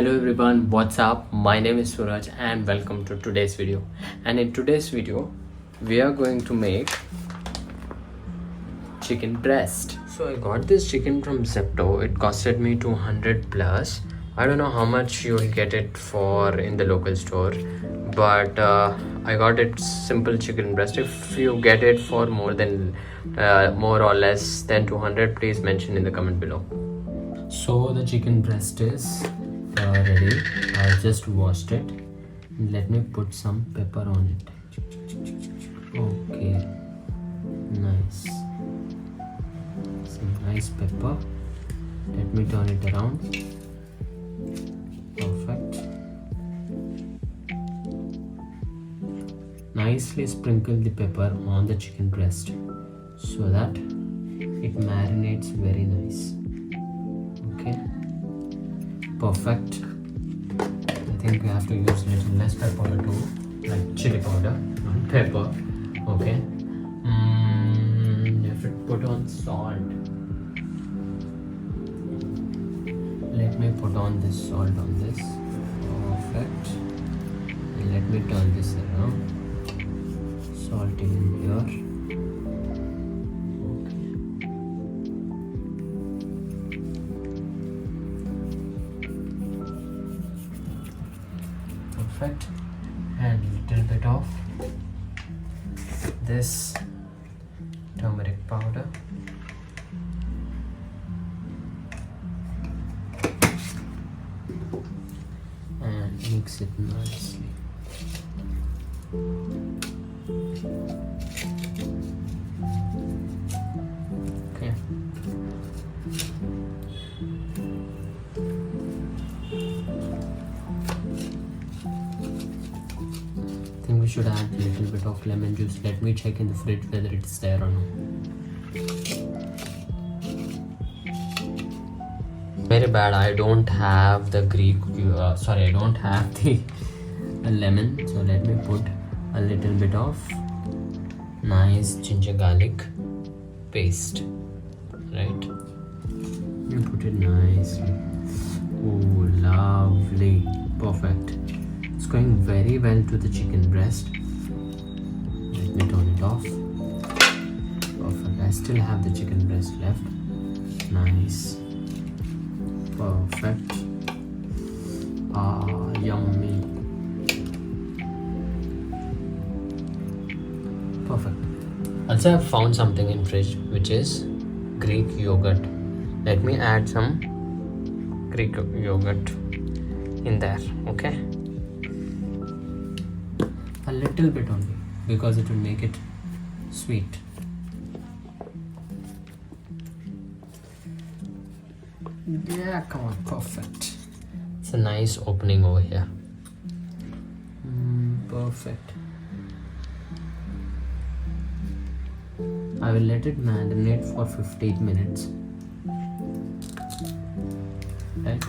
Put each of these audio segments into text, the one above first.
Hello everyone, what's up? My name is Suraj and welcome to today's video. And in today's video we are going to make chicken breast. So I got this chicken from Zepto. It costed me 200 plus. I don't know how much you will get it for in the local store, but I got it simple chicken breast. If you get it for more or less than 200, please mention in the comment below. So the chicken breast is ready. I just washed it. Let me put some pepper on it. Okay, nice. Some nice pepper. Let me turn it around. Perfect. Nicely sprinkle the pepper on the chicken breast so that it marinates very nice. Okay, perfect. I think we have to use little less pepper too, like chili powder, not pepper. Okay. You have to put on salt. Let me put on this salt on this. Perfect. And let me turn this around. Salt in here. Perfect. And little bit of this turmeric powder. And mix it nicely. Okay. I think we should add a little bit of lemon juice. Let me check in the fridge whether it's there or not. Very bad, I don't have the I don't have the lemon, so let me put a little bit of nice ginger garlic paste, right? You put it nicely. Oh, lovely. Perfect. It's going very well to the chicken breast. Let me turn it off. Perfect. I still have the chicken breast left. Nice. Perfect. Ah, yummy. Perfect. Also, I've found something in fridge which is Greek yogurt. Let me add some Greek yogurt in there. Okay. A little bit only because it will make it sweet. Yeah, come on, perfect. It's a nice opening over here. Perfect. I will let it marinate for 15 minutes. Right?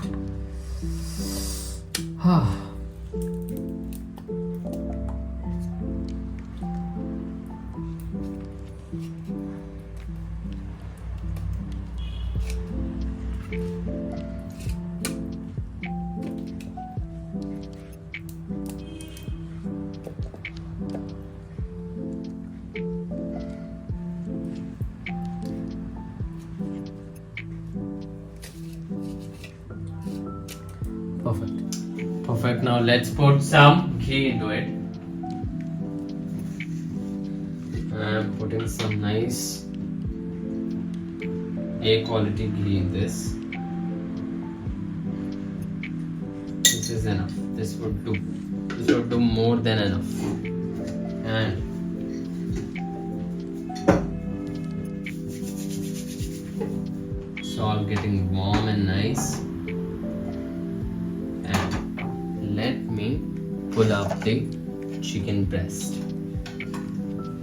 Perfect. Now let's put some ghee into it. I'm putting some nice A quality ghee in this. This is enough. This would do. This would do more than enough. And it's all getting warm and nice. Let me pull up the chicken breast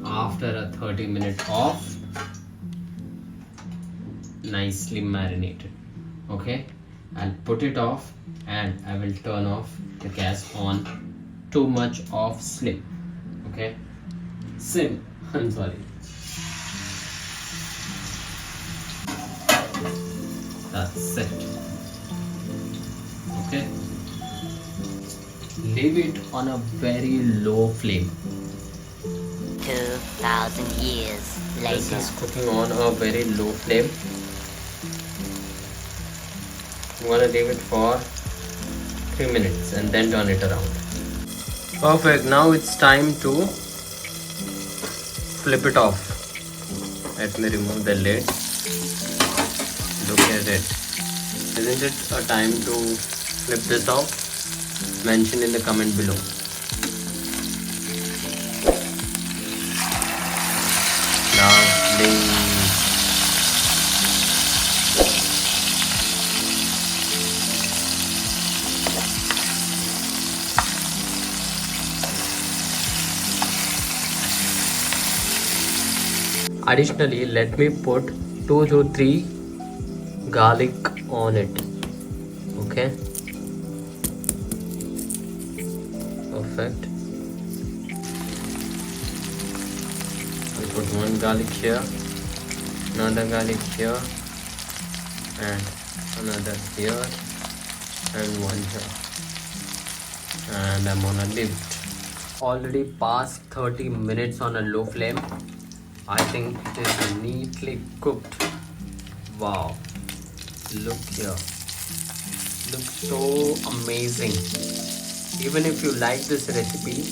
after a 30-minute off, nicely marinated. Okay, I'll put it off and I will turn off the gas on too much of slim. Okay, sim. I'm sorry. That's it. Okay, Leave it on a very low flame. 2,000 years This later. is cooking on a very low flame. I'm gonna leave it for 3 minutes and then turn it around. Perfect. Now it's time to flip it off. Let me remove the lid. Look at it. Isn't it a time to flip this off? Mention in the comment below. Lovely. Additionally, let me put 2 to 3 garlic on it. Okay. Perfect. I'll put one garlic here, another garlic here, and another here, and one here. And I'm gonna leave it. Already past 30 minutes on a low flame. I think it is neatly cooked. Wow, look here, looks so amazing. Even if you like this recipe,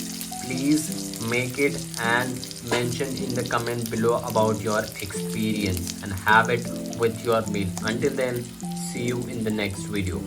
please make it and mention in the comment below about your experience and have it with your meal. Until then, see you in the next video.